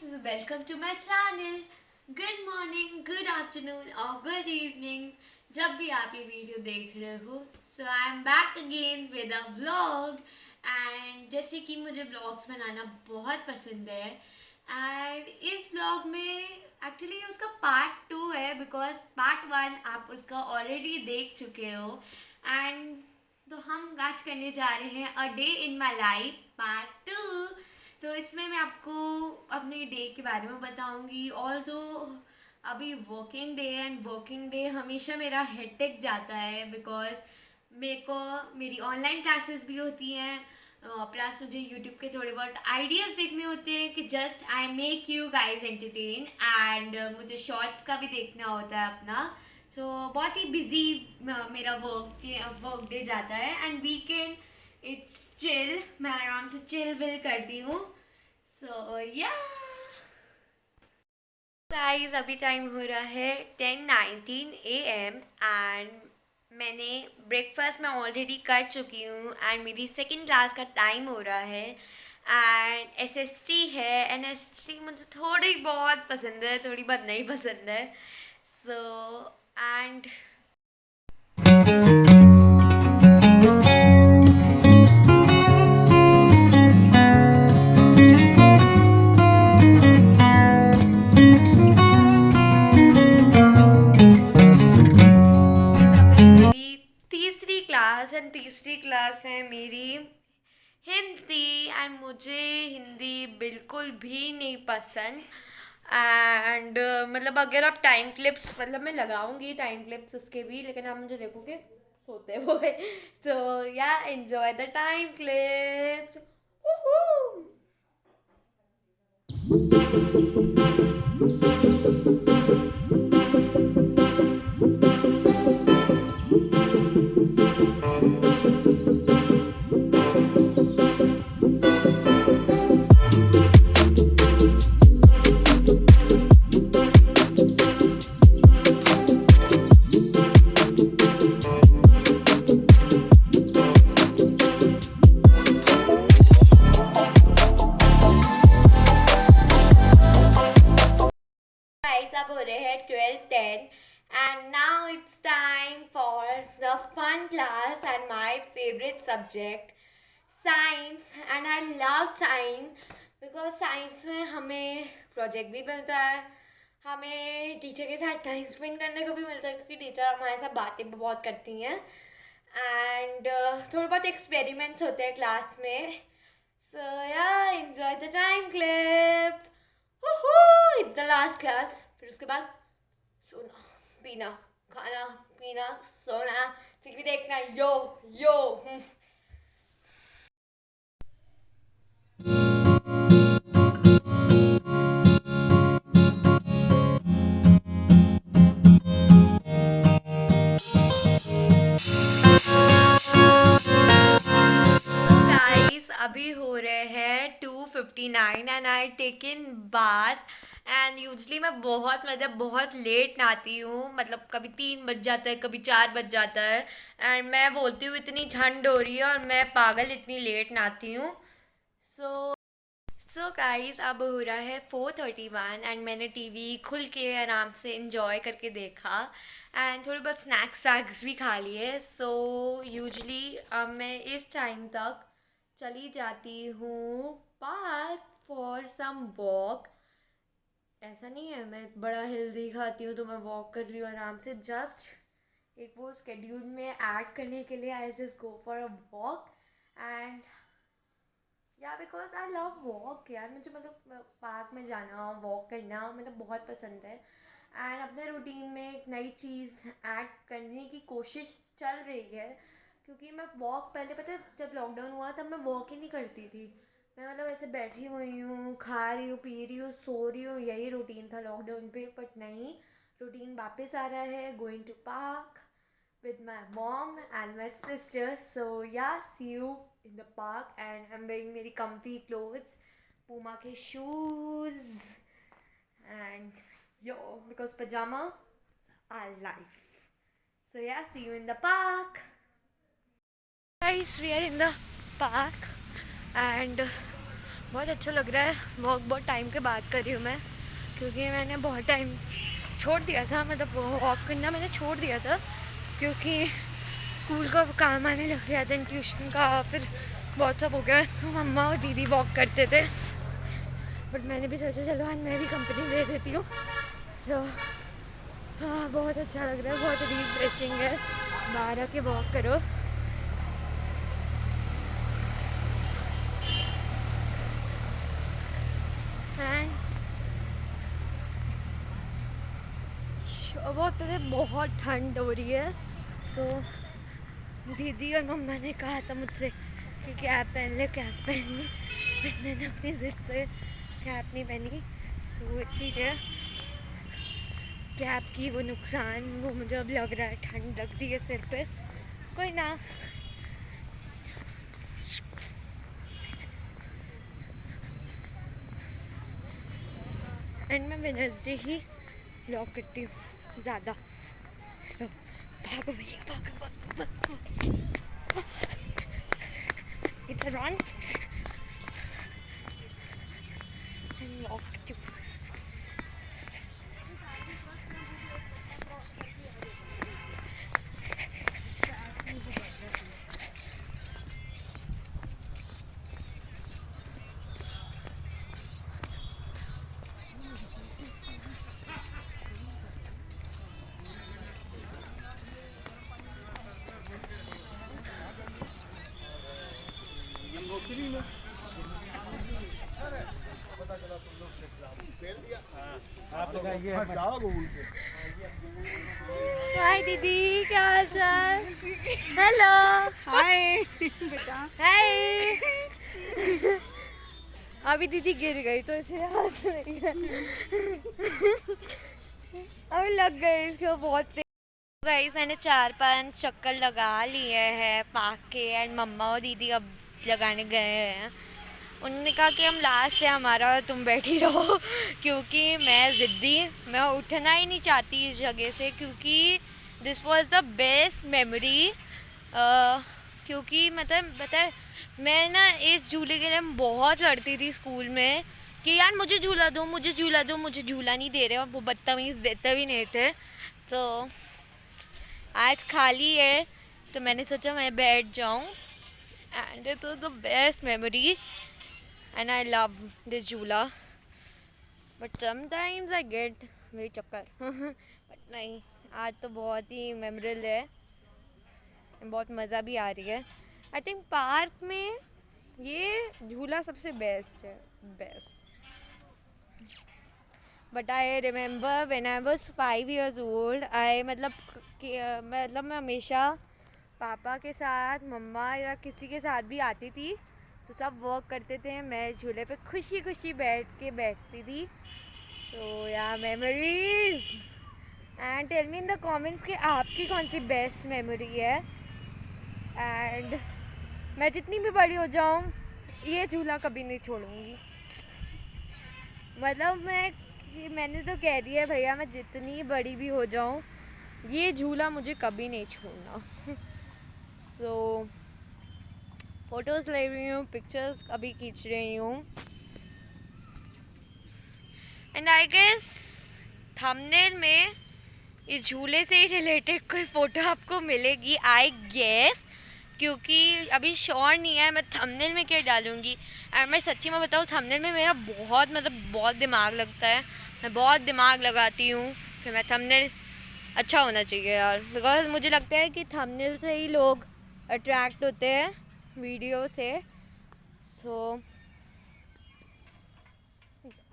welcome to my channel. Good morning, good afternoon or good evening जब भी आप ये वीडियो देख रहे हो. So I am back again with a vlog and जैसे कि मुझे vlogs बनाना बहुत पसंद है and इस vlog में एक्चुअली उसका पार्ट 2 है बिकॉज पार्ट 1 आप उसका ऑलरेडी देख चुके हो एंड तो हम आज करने जा रहे हैं a day in my life part 2. तो इसमें मैं आपको अपने डे के बारे में बताऊंगी. और तो अभी working day and working day हमेशा मेरा हेक्टिक जाता है बिकॉज मेरे को मेरी ऑनलाइन क्लासेस भी होती हैं प्लस मुझे यूट्यूब के थोड़े बहुत आइडियाज़ देखने होते हैं कि just I make you guys entertain and मुझे शॉर्ट्स का भी देखना होता है अपना. सो बहुत ही बिजी मेरा वर्क डे जाता है एंड वीकेंड इट्स चिल. मैं आराम से चिल विल करती हूँ. सो या गाइस अभी टाइम हो रहा है 10:19 AM एंड मैंने ब्रेकफास्ट में ऑलरेडी कर चुकी हूँ एंड मेरी सेकंड क्लास का टाइम हो रहा है एंड एसएससी है. एंड एसएससी मुझे थोड़ी बहुत पसंद है, थोड़ी बहुत नहीं पसंद है. सो एंड तीसरी क्लास है मेरी हिंदी एंड मुझे हिंदी बिल्कुल भी नहीं पसंद. एंड मतलब अगर आप टाइम क्लिप्स मतलब मैं लगाऊंगी टाइम क्लिप्स उसके भी, लेकिन आप मुझे देखोगे सोते हुए. सो या एंजॉय द टाइम क्लिप्स. अब हो रहे हैं 12:10 and now it's time for the fun class and my favorite subject science. And I love science because science में हमें प्रोजेक्ट भी मिलता है, हमें टीचर के साथ टाइम स्पेंड करने को भी मिलता है क्योंकि टीचर हमारे साथ बातें भी बहुत करती हैं एंड थोड़े बहुत एक्सपेरिमेंट्स होते हैं क्लास में. सो या enjoy the time clips. It's the last class. फिर उसके बाद सोना पीना खाना पीना सोना टीवी देखना. यो यो अभी हो रहे हैं 2:59 and I taken bath. And usually मैं बहुत लेट नहाती हूँ, मतलब कभी 3 बज जाता है कभी 4 बज जाता है एंड मैं बोलती हूँ इतनी ठंड हो रही है और मैं पागल इतनी लेट नहाती हूँ. सो गाइस अब हो रहा है 4:31 एंड मैंने टीवी खुल के आराम से इंजॉय करके देखा एंड थोड़े बहुत स्नैक्स वैक्स भी खा लिए. सो यूजली अब मैं इस टाइम तक चली जाती हूँ पार्क फॉर सम वॉक. ऐसा नहीं है मैं बड़ा हेल्दी खाती हूँ तो मैं वॉक कर रही हूँ आराम से. जस्ट एक वो स्केड्यूल में ऐड करने के लिए I just go for a walk and या बिकॉज आई लव वॉक. यार मुझे मतलब पार्क में जाना वॉक करना मतलब बहुत पसंद है एंड अपने रूटीन में एक नई चीज़ ऐड करने की कोशिश चल रही है क्योंकि मैं वॉक पहले पता है जब लॉकडाउन हुआ तब मैं वॉक ही नहीं करती थी. मैं मतलब ऐसे बैठी हुई हूँ, खा रही हूँ, पी रही हूँ, सो रही हूँ, यही रूटीन था लॉकडाउन पे. बट नहीं, रूटीन वापस आ रहा है. Going to park with my mom and my sister. So yeah, see you in the park and I'm wearing very comfy clothes, Puma ke shoes and yo because pajama are life. So yeah, see you in the park. Guys, we are in the park and बहुत अच्छा लग रहा है। Walk बहुत time के बाद कर रही हूँ मैं, क्योंकि मैंने बहुत टाइम छोड़ दिया था, मतलब वॉक करना मैंने छोड़ दिया था क्योंकि स्कूल का काम आने लग गया था, ट्यूशन का, फिर बहुत सब हो गया। तो मम्मा और दीदी वॉक करते थे, बट मैंने भी सोचा चलो आज मैं भी कंपनी दे देती हूँ। सो हाँ, बहुत अच्छा लग रहा है, बहुत रिफ्रेशिंग है। बाहर आके वॉक करो। एंड बहुत पहले बहुत ठंड हो रही है, तो दीदी और मम्मा ने कहा था मुझसे कि कैप पहन ले, कैप पहन ली, बट मैंने अपनी ज़िद से कैप नहीं पहनी। तो ठीक है, कैप की वो नुकसान वो मुझे अब लग रहा है, ठंड लग रही है सिर पे, कोई ना। एंड मैं वेडनेसडे ही ब्लॉग करती हूँ ज़्यादा। तो भागो भैया, भागो भागो भागो, it's run and walk too. Hi दीदी, क्या हाल चाल? हेलो, हाय बेटा। हाय। अभी दीदी गिर गई तो इसलिए हंस रही है। अभी लग गई इसको बहुत तेज। गाइस, मैंने 4-5 चक्कर लगा लिए हैं पार्क के, एंड मम्मा और दीदी अब लगाने गए हैं। उन्होंने कहा कि हम लास्ट है हमारा, तुम बैठी रहो। क्योंकि मैं ज़िद्दी, मैं उठना ही नहीं चाहती इस जगह से, क्योंकि this was the best memory. क्योंकि मतलब पता है, मैं ना इस झूले के लिए बहुत लड़ती थी स्कूल में कि यार मुझे झूला दो, मुझे झूला दो, मुझे झूला नहीं दे रहे, और वो बदतमीज़ देते भी नहीं थे। तो आज खाली है तो मैंने सोचा मैं बैठ जाऊँ, and it was the best memory and I love this झूला। बट समटाइम्स आई गेट वही चक्कर। बट नहीं, आज तो बहुत ही मेमोरेबल है, बहुत मज़ा भी आ रही है। आई थिंक पार्क में ये झूला सबसे बेस्ट है, best. But I remember when I was 5 years old, आई मतलब मैं हमेशा पापा के साथ, मम्मा या किसी के साथ भी आती थी तो सब वर्क करते थे, मैं झूले पे खुशी खुशी बैठती थी। सो या memories. And tell me in the comments कि आपकी कौन सी बेस्ट मेमोरी है। एंड मैं जितनी भी बड़ी हो जाऊँ ये झूला कभी नहीं छोड़ूंगी। मतलब मैंने तो कह दिया है भैया, मैं जितनी बड़ी भी हो जाऊँ ये झूला मुझे कभी नहीं छोड़ना। सो फोटोज़ ले रही हूँ, पिक्चर्स अभी खींच रही हूँ, एंड आई गेस थंबनेल में इस झूले से ही रिलेटेड कोई फ़ोटो आपको मिलेगी, आई गेस, क्योंकि अभी श्योर नहीं है मैं थंबनेल में क्या डालूँगी। और मैं सच्ची में बताऊँ, थंबनेल में मेरा बहुत दिमाग लगता है, मैं बहुत दिमाग लगाती हूँ कि मैं थंबनेल अच्छा होना चाहिए यार, बिकॉज मुझे लगता है कि थंबनेल से ही लोग अट्रैक्ट होते हैं वीडियो से। So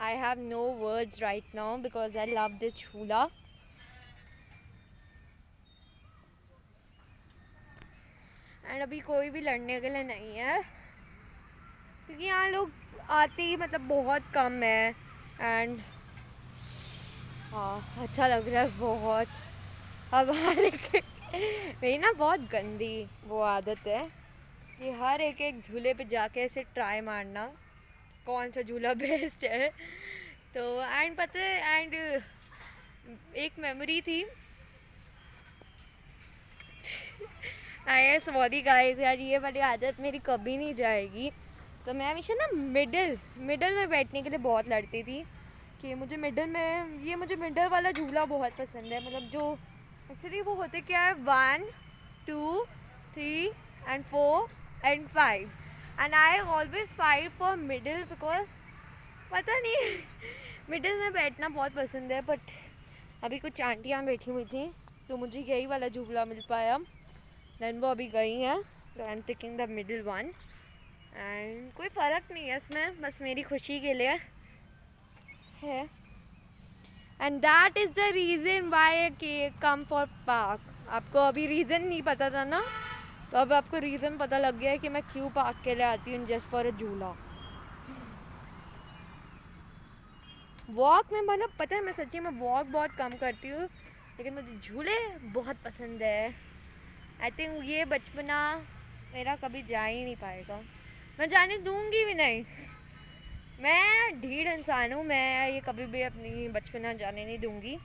I have no words right now because I love this झूला। एंड अभी कोई भी लड़ने के लिए नहीं है, क्योंकि यहाँ लोग आते ही मतलब बहुत कम है। एंड हाँ, अच्छा लग रहा है बहुत। अब हर एक मेरी ना बहुत गंदी वो आदत है कि हर एक झूले पे जाके ऐसे ट्राई मारना कौन सा झूला बेस्ट है। तो एंड पता है, एंड एक मेमोरी थी। आई एम सॉरी गाइस, यार ये वाली आदत मेरी कभी नहीं जाएगी। तो मैं हमेशा ना मिडल में बैठने के लिए बहुत लड़ती थी कि मुझे मिडल वाला झूला बहुत पसंद है। मतलब जो एक्चुअली वो होते क्या है, 1 2 3 and 4 and 5 and I always fight for middle because पता नहीं मिडिल में बैठना बहुत पसंद है। बट अभी कुछ आंटियाँ बैठी हुई थी तो मुझे यही वाला झूला मिल पाया, देन वो अभी गई हैं, तो I am taking the middle one and कोई फ़र्क नहीं है इसमें, बस मेरी खुशी के लिए है। And that is the reason why के कम फॉर पार्क। आपको अभी रीज़न नहीं पता था ना, तो अब आपको रीज़न पता लग गया है कि मैं क्यों पार्क के लिए आती हूँ, जस्ट फॉर अ झूला। वॉक में मतलब पता है मैं सच्ची में वॉक बहुत कम करती हूँ, लेकिन मुझे झूले बहुत पसंद है। आई थिंक ये बचपना मेरा कभी जा ही नहीं पाएगा, मैं जाने दूंगी भी नहीं। मैं ढीठ इंसान हूँ, मैं ये कभी भी अपनी बचपना जाने नहीं दूंगी।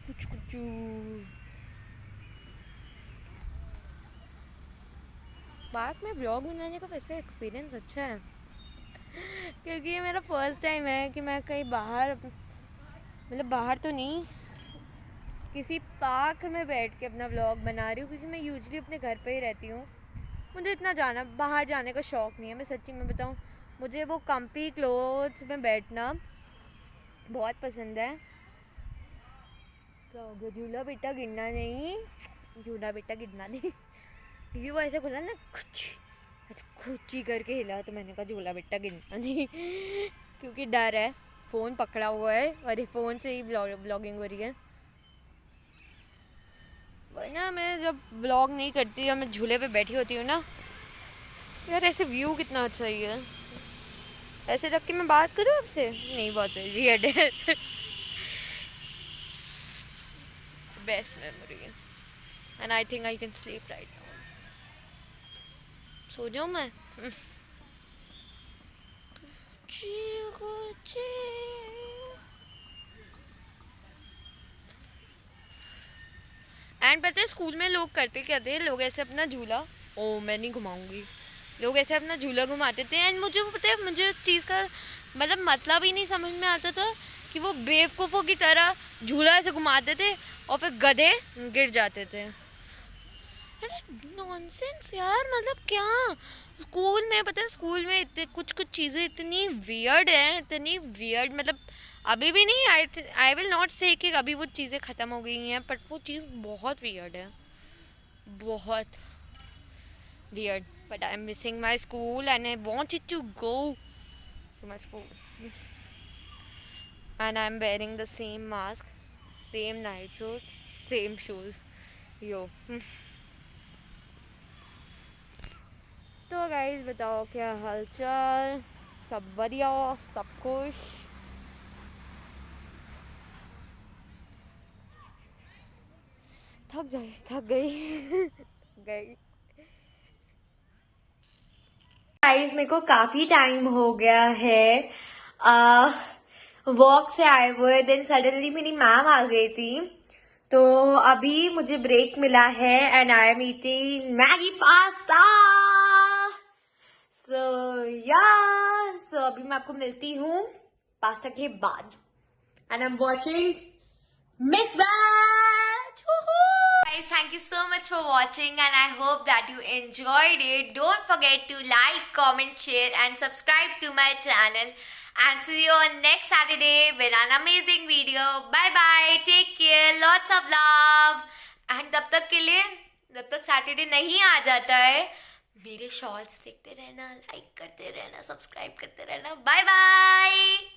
कुछ कुछ पार्क में व्लॉग बनाने का वैसे एक्सपीरियंस अच्छा है, क्योंकि ये मेरा फर्स्ट टाइम है कि मैं कहीं बाहर, मतलब बाहर तो नहीं, किसी पार्क में बैठ के अपना व्लॉग बना रही हूँ। क्योंकि मैं यूजुअली अपने घर पे ही रहती हूँ, मुझे इतना बाहर जाने का शौक़ नहीं है। मैं सच्ची में बताऊँ, मुझे वो कम्फी क्लोथ्स में बैठना बहुत पसंद है। क्या हो गया? झूला बेटा गिरना नहीं, झूला बेटा गिरना नहीं। क्योंकि वो ऐसे खुला ना, खुची करके हिला, तो मैंने कहा झूला बेटा गिरना नहीं। क्योंकि डर है, फ़ोन पकड़ा हुआ है और ये फ़ोन से ही ब्लॉगिंग हो रही है। वरना मैं जब व्लॉग नहीं करती या मैं झूले पे बैठी होती हूँ ना यार, ऐसे व्यू कितना अच्छा ही है। ऐसे रख के मैं बात करूँ आपसे, नहीं बहुत वियर्ड है। बेस्ट मेमोरी है and I think I can sleep right now. सो जाऊँ मैं? एंड पता है स्कूल में लोग करते क्या थे, लोग ऐसे अपना झूला, ओ मैं नहीं घुमाऊंगी, लोग ऐसे अपना झूला घुमाते थे। एंड मुझे वो पता है, मुझे उस चीज़ का मतलब ही नहीं समझ में आता था कि वो बेवकूफ़ों की तरह झूला ऐसे घुमाते थे और फिर गधे गिर जाते थे। नॉनसेंस यार, मतलब क्या स्कूल में, पता है स्कूल में इतने कुछ चीज़ें इतनी वियर्ड हैं, इतनी वियर्ड, मतलब अभी भी नहीं, आई विल नॉट से कि अभी वो चीज़ें ख़त्म हो गई हैं, बट वो चीज़ बहुत वियर्ड है, बहुत weird. But I am missing my school and I wanted to go to my school and I am wearing the same mask, same night suit, same shoes, yo. तो गाइस बताओ क्या हालचाल, सब बढ़िया, सब खुश? थक गई गई। गाइस मेरे को काफ़ी टाइम हो गया है वॉक से आए हुए, देन सडनली मेरी मैम आ गई थी, तो अभी मुझे ब्रेक मिला है and I am eating Maggi pasta. So अभी मैं आपको मिलती हूँ पास्ता के बाद and I am watching Miss Batch! Guys, thank you so much for watching and I hope that you enjoyed it. Don't forget to like, comment, share and subscribe to my channel. And see you on next Saturday with an amazing video. Bye bye. Take care. Lots of love. And तब तक के लिए, जब तक Saturday नहीं आ जाता है, मेरे शॉर्ट्स देखते रहना, लाइक करते रहना, सब्सक्राइब करते रहना। Bye bye.